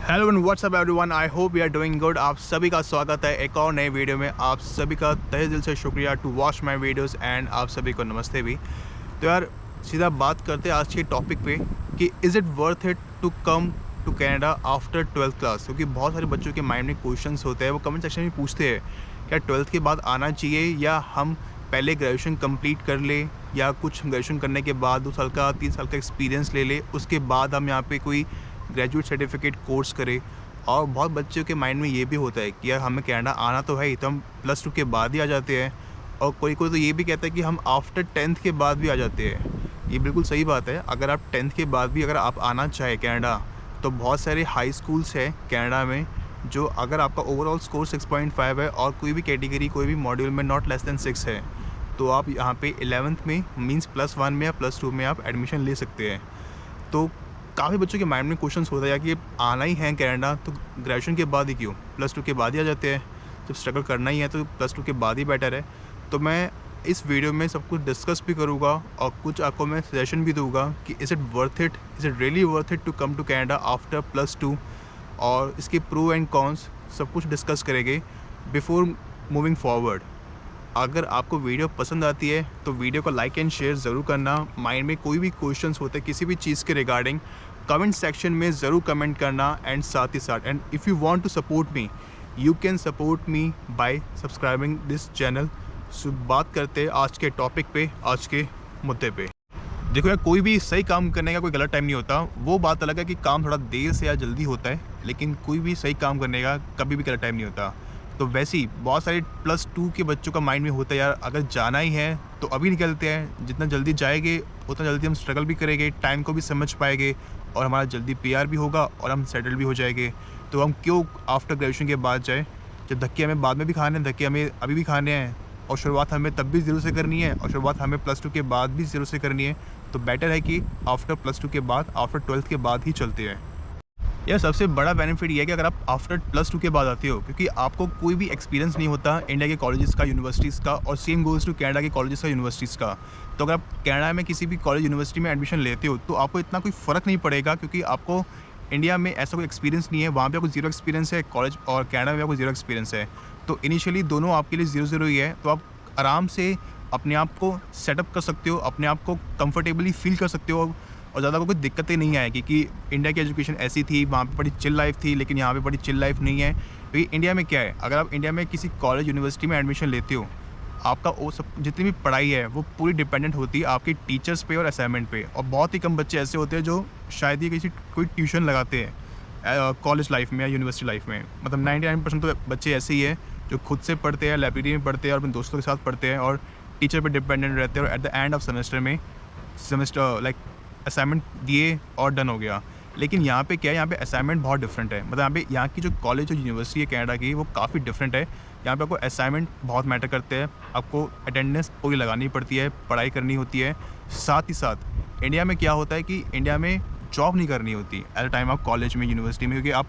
Hello and what's up everyone, I hope you are doing good. आप सभी का स्वागत है एक और नए वीडियो में। आप सभी का तहे दिल से शुक्रिया to watch my videos and आप सभी को नमस्ते भी। तो यार सीधा बात करते हैं आज के टॉपिक पे कि is it worth it to come to Canada after 12th class. क्योंकि बहुत सारे बच्चों के माइंड में क्वेश्चंस होते हैं, वो कमेंट सेक्शन में पूछते हैं क्या 12th के बाद आना चाहिए या हम पहले ग्रेजुएशन कंप्लीट कर ले या कुछ ग्रेजुएशन करने के बाद 2 साल का 3 साल का एक्सपीरियंस ले ले, उसके बाद हम यहाँ पे कोई ग्रेजुएट सर्टिफिकेट कोर्स करें। और बहुत बच्चों के माइंड में ये भी होता है कि यार हमें कनाडा आना तो है ही, तो हम +2 के बाद ही आ जाते हैं। और कोई कोई तो ये भी कहता है कि हम आफ्टर 10th के बाद भी आ जाते हैं। ये बिल्कुल सही बात है। अगर आप 10th के बाद भी अगर आप आना चाहें कनाडा, तो बहुत सारे हाई स्कूल्स हैं कनाडा में, जो अगर आपका ओवरऑल स्कोर 6.5 है और कोई भी कैटेगरी कोई भी मॉड्यूल में नॉट लेस दैन 6 है, तो आप यहाँ पे 11th में मीन्स +1 में या +2 में आप एडमिशन ले सकते हैं। तो काफ़ी बच्चों के माइंड में क्वेश्चंस होता है कि आना ही है कनाडा तो ग्रेजुएशन के बाद ही क्यों, +2 के बाद ही आ जाते हैं। जब स्ट्रगल करना ही है तो +2 के बाद ही बेटर है। तो मैं इस वीडियो में सब कुछ डिस्कस भी करूँगा और कुछ आपको मैं सजेशन भी दूंगा कि is it worth it, is it really worth it to come to Canada after +2, और इसके प्रो एंड कॉन्स सब कुछ डिस्कस करेंगे बिफोर मूविंग फॉरवर्ड। अगर आपको वीडियो पसंद आती है तो वीडियो को लाइक एंड शेयर ज़रूर करना। माइंड में कोई भी क्वेश्चंस होते हैं किसी भी चीज़ के रिगार्डिंग, कमेंट सेक्शन में ज़रूर कमेंट करना। एंड साथ ही साथ and if you want to support me, you can support me by subscribing this channel. So बात करते हैं आज के टॉपिक पे, आज के मुद्दे पे। देखो यार, कोई भी सही काम करने का कोई गलत टाइम नहीं होता। वो बात अलग है कि काम थोड़ा देर से या जल्दी होता है, लेकिन कोई भी सही काम करने का कभी भी गलत टाइम नहीं होता। तो वैसे ही बहुत सारे +2 के बच्चों का माइंड में होता है यार अगर जाना ही है तो अभी निकलते हैं, जितना जल्दी जाएंगे उतना जल्दी हम स्ट्रगल भी करेंगे, टाइम को भी समझ पाएंगे और हमारा जल्दी PR भी होगा और हम सेटल भी हो जाएंगे। तो हम क्यों आफ्टर ग्रेजुएशन के बाद जाए, जब धक्के हमें बाद में भी खाने हैं, धक्के हमें अभी भी खाने हैं, और शुरुआत हमें तब भी 0 से करनी है और शुरुआत हमें +2 के बाद भी 0 से करनी है। तो बेटर है कि आफ्टर +2 के बाद, आफ्टर 12th के बाद ही चलते हैं। यार सबसे बड़ा बेनिफिट ये है कि अगर आप आफ्टर +2 के बाद आते हो, क्योंकि आपको कोई भी एक्सपीरियंस नहीं होता इंडिया के कॉलेजेस का, यूनिवर्सिटीज़ का, और सेम गोल्स टू कनाडा के कॉलेजेस का, यूनिवर्सिटीज़ का। तो अगर आप कनाडा में किसी भी कॉलेज यूनिवर्सिटी में एडमिशन लेते हो तो आपको इतना कोई फ़र्क नहीं पड़ेगा, क्योंकि आपको इंडिया में ऐसा कोई एक्सपीरियंस नहीं है। वहाँ पे आपको 0 एक्सपीरियंस है कॉलेज, और कनाडा में आपको 0 एक्सपीरियंस है। तो इनिशियली दोनों आपके लिए 0-0 ही है। तो आप आराम से अपने आप को सेटअप कर सकते हो, अपने आप को कंफर्टेबली फील कर सकते हो, और ज़्यादा कोई दिक्कतें नहीं आएगी कि इंडिया की एजुकेशन ऐसी थी, वहाँ पे बड़ी चिल लाइफ थी, लेकिन यहाँ पे बड़ी चिल लाइफ नहीं है। क्योंकि इंडिया में क्या है, अगर आप इंडिया में किसी कॉलेज यूनिवर्सिटी में एडमिशन लेते हो, आपका वो सब जितनी भी पढ़ाई है वो पूरी डिपेंडेंट होती है आपके टीचर्स पे और असाइनमेंट पे। और बहुत ही कम बच्चे ऐसे होते हैं जो शायद ही किसी कोई ट्यूशन लगाते हैं कॉलेज लाइफ में या यूनिवर्सिटी लाइफ में। मतलब 99% तो बच्चे ऐसे ही है जो खुद से पढ़ते हैं, लाइब्रेरी में पढ़ते हैं और अपने दोस्तों के साथ पढ़ते हैं और टीचर पे डिपेंडेंट रहते हैं, और at the end of semester में लाइक असाइनमेंट दिए और डन हो गया। लेकिन यहाँ पे क्या है, यहाँ पे असाइनमेंट बहुत डिफरेंट है। मतलब यहाँ की जो कॉलेज और यूनिवर्सिटी है कनाडा की, वो काफ़ी डिफरेंट है। यहाँ पे आपको असाइनमेंट बहुत मैटर करते हैं, आपको अटेंडेंस पूरी लगानी पड़ती है, पढ़ाई करनी होती है। साथ ही साथ इंडिया में क्या होता है कि इंडिया में जॉब नहीं करनी होती at the time of college में, यूनिवर्सिटी में, क्योंकि आप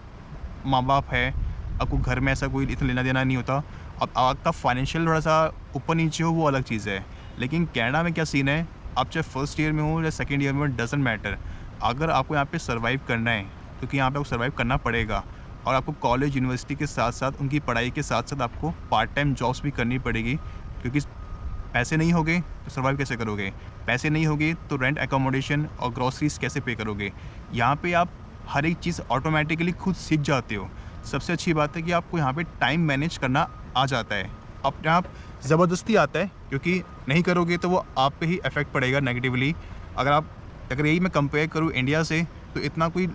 माँ बाप है, आपको घर में ऐसा कोई इतना लेना देना नहीं होता। अब आपका फाइनेंशियल थोड़ा सा ऊपर नीचे हो वो अलग चीज़ है। लेकिन कनाडा में क्या सीन है, आप चाहे फर्स्ट ईयर में हो या सेकंड ईयर में, डजंट मैटर। अगर आपको यहाँ पे सर्वाइव करना है, क्योंकि यहाँ पे आपको सर्वाइव करना पड़ेगा, और आपको कॉलेज यूनिवर्सिटी के साथ साथ उनकी पढ़ाई के साथ साथ आपको पार्ट टाइम जॉब्स भी करनी पड़ेगी। क्योंकि पैसे नहीं होंगे तो सर्वाइव कैसे करोगे, पैसे नहीं होंगे तो रेंट, एकोमोडेशन और ग्रॉसरीज कैसे पे करोगे। यहाँ पे आप हर एक चीज़ ऑटोमेटिकली खुद सीख जाते हो। सबसे अच्छी बात है कि आपको यहाँ पे टाइम मैनेज करना आ जाता है, अपने आप ज़बरदस्ती आता है, क्योंकि नहीं करोगे तो वो आप पे ही इफ़ेक्ट पड़ेगा नेगेटिवली। अगर यही मैं कंपेयर करूँ इंडिया से, तो इतना कोई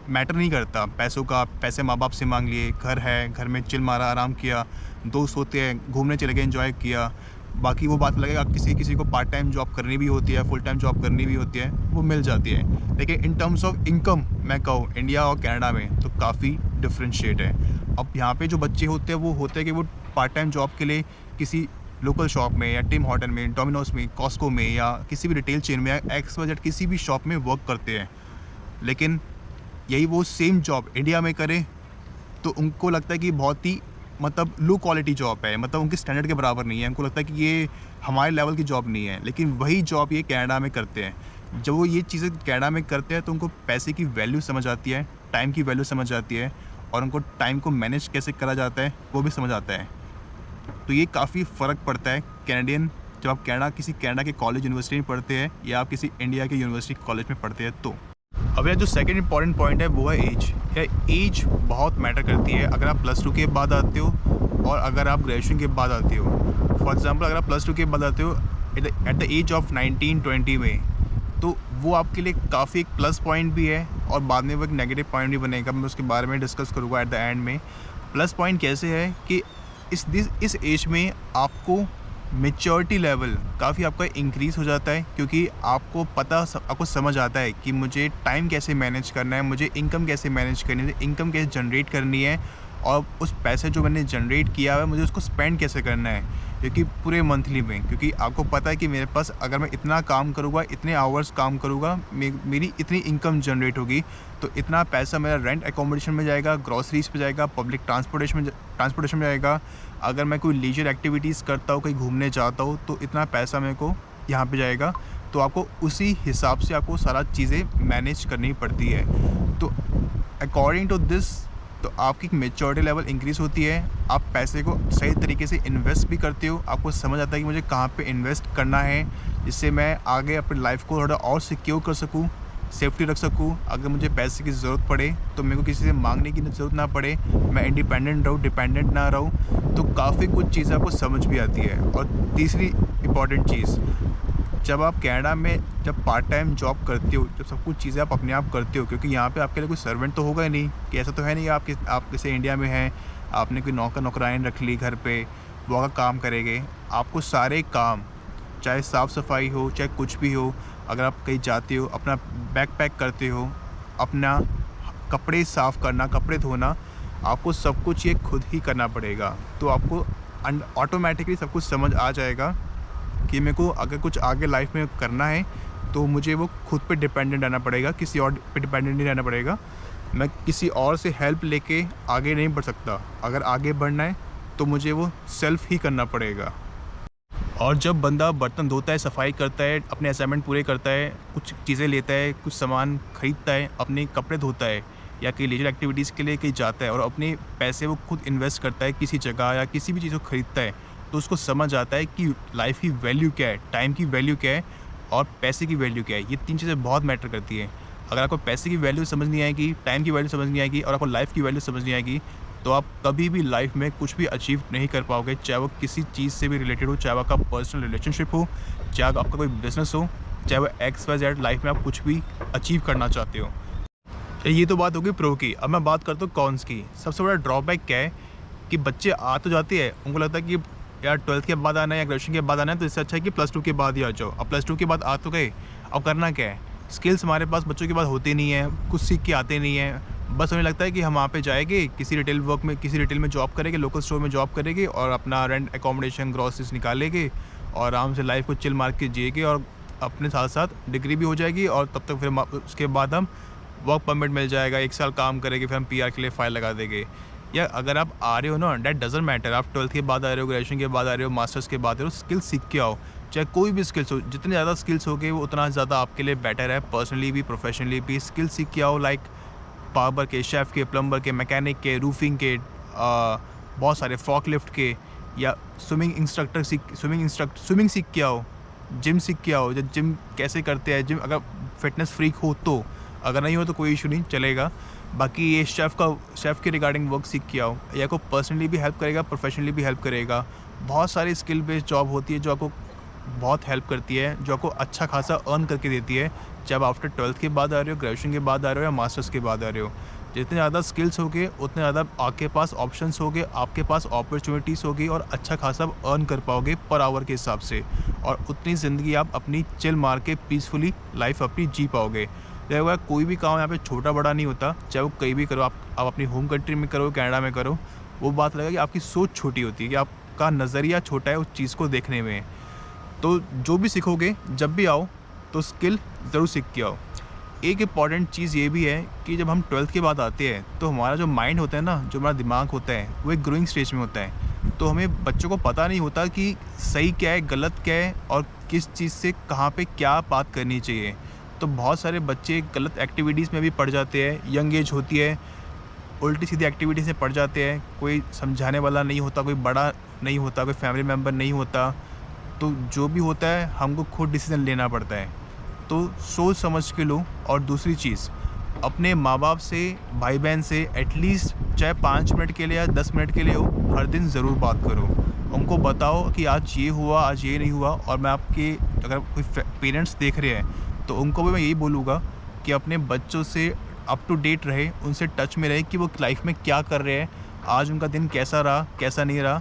मैटर नहीं करता पैसों का। पैसे माँ बाप से मांग लिए, घर है, घर में चिल मारा, आराम किया, दोस्त होते हैं, घूमने चले गए, एंजॉय किया। बाकी वो बात लगेगा, किसी को पार्ट टाइम जॉब करनी भी होती है, फुल टाइम जॉब करनी भी होती है, वो मिल जाती है। लेकिन इन टर्म्स ऑफ इनकम मैं कहूँ इंडिया और कनाडा में तो काफ़ी डिफ्रेंशिएट है। अब यहाँ पे जो बच्चे होते हैं वो होते हैं कि वो पार्ट टाइम जॉब के लिए किसी लोकल शॉप में या टिम हॉर्टन में, डोमिनोज में, कॉस्को में, या किसी भी रिटेल चेन में या XYZ किसी भी शॉप में वर्क करते हैं। लेकिन यही वो सेम जॉब इंडिया में करें तो उनको लगता है कि बहुत ही मतलब लो क्वालिटी जॉब है, मतलब उनके स्टैंडर्ड के बराबर नहीं है। उनको लगता है कि ये हमारे लेवल की जॉब नहीं है। लेकिन वही जॉब ये कनाडा में करते हैं। जब वो ये चीज़ें कनाडा में करते हैं तो उनको पैसे की वैल्यू समझ आती है, टाइम की वैल्यू समझ आती है और उनको टाइम को मैनेज कैसे करा जाता है वो भी समझ आता है। तो ये काफ़ी फ़र्क पड़ता है जब आप किसी कनाडा के कॉलेज यूनिवर्सिटी में पढ़ते हैं या आप किसी इंडिया के यूनिवर्सिटी कॉलेज में पढ़ते हैं तो। अब यह जो सेकंड इंपॉर्टेंट पॉइंट है वो है एज। यह एज बहुत मैटर करती है अगर आप +2 के बाद आते हो और अगर आप ग्रेजुएशन के बाद आते हो। फॉर एग्जांपल अगर आप +2 के बाद आते हो एट द एज ऑफ 19-20 में, तो वो आपके लिए काफ़ी एक प्लस पॉइंट भी है और बाद में वो एक नेगेटिव पॉइंट भी बनेगा। मैं उसके बारे में डिस्कस करूँगा एट द एंड में। प्लस पॉइंट कैसे है कि इस एज में आपको मैच्योरिटी लेवल काफ़ी आपका इंक्रीज़ हो जाता है, क्योंकि आपको समझ आता है कि मुझे टाइम कैसे मैनेज करना है, मुझे इनकम कैसे मैनेज करनी है, इनकम कैसे जनरेट करनी है और उस पैसे जो मैंने जनरेट किया है मुझे उसको स्पेंड कैसे करना है, क्योंकि पूरे मंथली में। क्योंकि आपको पता है कि मेरे पास अगर मैं इतना काम करूँगा, इतने आवर्स काम करूँगा, मेरी इतनी इनकम जनरेट होगी, तो इतना पैसा मेरा रेंट एकोमोडेशन में जाएगा, ग्रॉसरीज पे जाएगा, पब्लिक ट्रांसपोर्टेशन में जाएगा। अगर मैं कोई लीजर एक्टिविटीज़ करता हूँ, कहीं घूमने जाता हूँ, तो इतना पैसा मेरे को यहाँ पे जाएगा। तो आपको उसी हिसाब से आपको सारा चीज़ें मैनेज करनी पड़ती है। तो अकॉर्डिंग टू दिस, तो आपकी मैच्योरिटी लेवल इंक्रीज़ होती है, आप पैसे को सही तरीके से इन्वेस्ट भी करते हो, आपको समझ आता है कि मुझे कहाँ पे इन्वेस्ट करना है, जिससे मैं आगे अपनी लाइफ को थोड़ा और सिक्योर कर सकूँ, सेफ्टी रख सकूँ। अगर मुझे पैसे की ज़रूरत पड़े तो मेरे को किसी से मांगने की ज़रूरत ना पड़े, मैं इंडिपेंडेंट रहूँ, डिपेंडेंट ना रहूँ। तो काफ़ी कुछ चीज़ें आपको समझ भी आती है। और तीसरी इम्पॉर्टेंट चीज़, जब आप कनाडा में जब पार्ट टाइम जॉब करते हो, जब सब कुछ चीज़ें आप अपने आप करते हो, क्योंकि यहाँ पे आपके लिए कोई सर्वेंट तो होगा ही नहीं, कि ऐसा तो है नहीं आप जैसे इंडिया में हैं, आपने कोई नौकरानी रख ली घर पे, वो का काम करेंगे। आपको सारे काम, चाहे साफ़ सफाई हो, चाहे कुछ भी हो, अगर आप कहीं जाते हो, अपना बैग पैक करते हो, अपना कपड़े साफ़ करना, कपड़े धोना, आपको सब कुछ ये खुद ही करना पड़ेगा। तो आपको ऑटोमेटिकली सब कुछ समझ आ जाएगा कि मेरे को अगर कुछ आगे लाइफ में करना है तो मुझे वो खुद पे डिपेंडेंट रहना पड़ेगा, किसी और पे डिपेंडेंट नहीं रहना पड़ेगा। मैं किसी और से हेल्प लेके आगे नहीं बढ़ सकता। अगर आगे बढ़ना है तो मुझे वो सेल्फ ही करना पड़ेगा। और जब बंदा बर्तन धोता है, सफाई करता है, अपने असाइनमेंट पूरे करता है, कुछ चीज़ें लेता है, कुछ सामान ख़रीदता है, अपने कपड़े धोता है या कहीं लीजर एक्टिविटीज़ के लिए कहीं जाता है और अपने पैसे वो खुद इन्वेस्ट करता है किसी जगह या किसी भी चीज़ को ख़रीदता है, तो उसको समझ आता है कि लाइफ की वैल्यू क्या है, टाइम की वैल्यू क्या है और पैसे की वैल्यू क्या है। ये 3 चीज़ें बहुत मैटर करती हैं। अगर आपको पैसे की वैल्यू समझ नहीं आएगी, टाइम की वैल्यू समझ नहीं आएगी और आपको लाइफ की वैल्यू समझ नहीं आएगी, तो आप कभी भी लाइफ में कुछ भी अचीव नहीं कर पाओगे, चाहे वो किसी चीज़ से भी रिलेटेड हो, चाहे वो आपका पर्सनल रिलेशनशिप हो, चाहे आपका कोई बिजनेस हो, चाहे वो XYZ लाइफ में आप कुछ भी अचीव करना चाहते हो। ये तो बात होगी प्रो की। अब मैं बात करता हूँ कॉन्स की। सबसे बड़ा ड्रॉबैक क्या है कि बच्चे आ तो जाते हैं, उनको लगता है कि यार 12th के बाद आना है या ग्रेजुएशन के बाद आना है, तो इससे अच्छा है कि +2 के बाद ही आ जाओ। अब +2 के बाद आ तो गए, अब करना क्या है? स्किल्स हमारे पास बच्चों के बाद होते नहीं है, कुछ सीख के आते नहीं हैं। बस हमें लगता है कि हम वहाँ पे जाएंगे, किसी रिटेल में जॉब करेंगे, लोकल स्टोर में जॉब करेंगे और अपना रेंट एकोमोडेशन ग्रॉसरीज निकालेंगे और आराम से लाइफ को चिल मार के जिएंगे और अपने साथ साथ डिग्री भी हो जाएगी और तब तक फिर उसके बाद हम वर्क परमिट मिल जाएगा, 1 साल काम करेंगे, फिर हम PR के लिए फ़ाइल लगा देंगे। या अगर आप आ रहे हो ना, डैट डजंट मैटर, आप 12th के बाद आ रहे हो, ग्रेजुएशन के बाद आ रहे हो, मास्टर्स के बाद आ रहे हो, स्किल्स सीख के आओ। चाहे कोई भी स्किल्स हो, जितने ज़्यादा स्किल्स हो गए वो उतना ज़्यादा आपके लिए बेटर है, पर्सनली भी प्रोफेशनली भी। स्किल्स सीख के आओ, लाइक पावर के, शेफ़ के, प्लम्बर के, मैकेनिक के, रूफिंग के, बहुत सारे फॉकलिफ्ट के, या स्विमिंग सीख के आओ, जिम सीख के आओ, जब जिम कैसे करते हैं, जिम अगर फिटनेस फ्रीक हो तो, अगर नहीं हो तो कोई इशू नहीं, चलेगा। बाकी ये शेफ़ के रिगार्डिंग वर्क सीख के आओ, या को पर्सनली भी हेल्प करेगा, प्रोफेशनली भी हेल्प करेगा। बहुत सारी स्किल बेस्ड जॉब होती है जो आपको बहुत हेल्प करती है, जो आपको अच्छा खासा अर्न करके देती है, चाहे आप आफ्टर 12th के बाद आ रहे हो, ग्रेजुएशन के बाद आ रहे हो या मास्टर्स के बाद आ रहे हो। जितने ज़्यादा स्किल्स होगे उतने ज़्यादा आपके पास ऑप्शंस होगे, आपके पास अपॉर्चुनिटीज़ होगी और अच्छा खासा अर्न कर पाओगे पर आवर के हिसाब से, और उतनी ज़िंदगी आप अपनी चिल मार के पीसफुली लाइफ अपनी जी पाओगे। देखो, कोई भी काम यहाँ पे छोटा बड़ा नहीं होता, चाहे वो कहीं भी करो, आप अपनी होम कंट्री में करो, कनाडा में करो, वो बात लगेगा कि आपकी सोच छोटी होती है, कि आपका नज़रिया छोटा है उस चीज़ को देखने में। तो जो भी सीखोगे जब भी आओ तो स्किल ज़रूर सीख के आओ। एक इम्पॉर्टेंट चीज़ ये भी है कि जब हम 12th के बाद आते हैं तो हमारा जो माइंड होता है ना, जो हमारा दिमाग होता है, वो एक ग्रोइंग स्टेज में होता है। तो हमें बच्चों को पता नहीं होता कि सही क्या है, गलत क्या है और किस चीज़ से कहाँ पे क्या बात करनी चाहिए। तो बहुत सारे बच्चे गलत एक्टिविटीज़ में भी पड़ जाते हैं। यंग एज होती है, उल्टी सीधी एक्टिविटीज़ में पड़ जाते हैं, कोई समझाने वाला नहीं होता, कोई बड़ा नहीं होता, कोई फैमिली मेम्बर नहीं होता, तो जो भी होता है हमको खुद डिसीज़न लेना पड़ता है। तो सोच समझ के लो। और दूसरी चीज़, अपने माँ बाप से, भाई बहन से एटलीस्ट चाहे 5 मिनट के लिए या 10 मिनट के लिए हो, हर दिन ज़रूर बात करो। उनको बताओ कि आज ये हुआ, आज ये नहीं हुआ। और मैं आपके अगर कोई पेरेंट्स देख रहे हैं तो उनको भी मैं यही बोलूँगा कि अपने बच्चों से अप टू डेट रहे, उनसे टच में रहे कि वो लाइफ में क्या कर रहे हैं, आज उनका दिन कैसा रहा, कैसा नहीं रहा,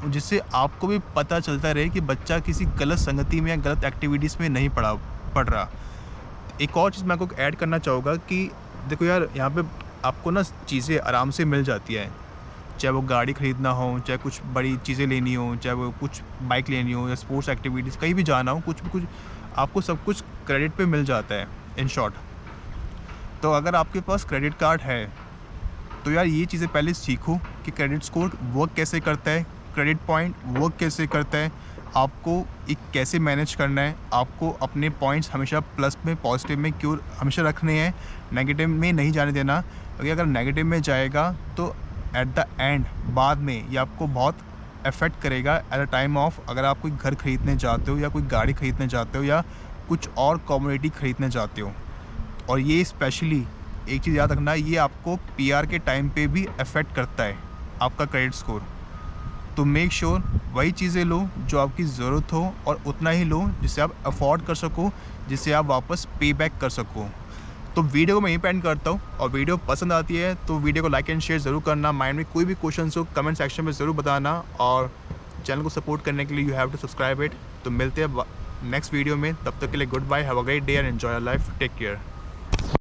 जिससे आपको भी पता चलता रहे कि बच्चा किसी गलत संगति में या गलत एक्टिविटीज़ में नहीं पड़ रहा। एक और चीज़ मैं आपको ऐड करना चाहूँगा कि देखो यार, यहाँ पे आपको ना चीज़ें आराम से मिल जाती है, चाहे वो गाड़ी ख़रीदना हो, चाहे कुछ बड़ी चीज़ें लेनी हो, चाहे वो कुछ बाइक लेनी हो या स्पोर्ट्स एक्टिविटीज़ कहीं भी जाना हो, कुछ आपको सब कुछ क्रेडिट पे मिल जाता है, इन शॉर्ट। तो अगर आपके पास क्रेडिट कार्ड है तो यार ये चीज़ें पहले सीखो कि क्रेडिट स्कोर वर्क कैसे करता है, क्रेडिट पॉइंट वर्क कैसे करता है, आपको एक कैसे मैनेज करना है, आपको अपने पॉइंट्स हमेशा प्लस में, पॉजिटिव में क्यों हमेशा रखने हैं, नेगेटिव में नहीं जाने देना। क्योंकि अगर नेगेटिव में जाएगा तो एट द एंड बाद में ये आपको बहुत अफेक्ट करेगा एट अ टाइम ऑफ, अगर आप कोई घर ख़रीदने जाते हो या कोई गाड़ी ख़रीदने जाते हो या कुछ और कमोडिटी ख़रीदने जाते हो। और ये स्पेशली एक चीज़ याद रखना, ये आपको पीआर के टाइम पे भी अफेक्ट करता है आपका क्रेडिट स्कोर। तो मेक श्योर वही चीज़ें लो जो आपकी ज़रूरत हो और उतना ही लो जिससे आप अफोर्ड कर सको, जिससे आप वापस पे बैक कर सको। तो वीडियो को मैं यहीं पे एंड करता हूँ। और वीडियो पसंद आती है तो वीडियो को लाइक एंड शेयर ज़रूर करना। माइंड में कोई भी क्वेश्चन हो कमेंट सेक्शन में ज़रूर बताना। और चैनल को सपोर्ट करने के लिए you have to subscribe it. तो मिलते हैं नेक्स्ट वीडियो में, तब तक के लिए goodbye, have a great day and enjoy your life, take care.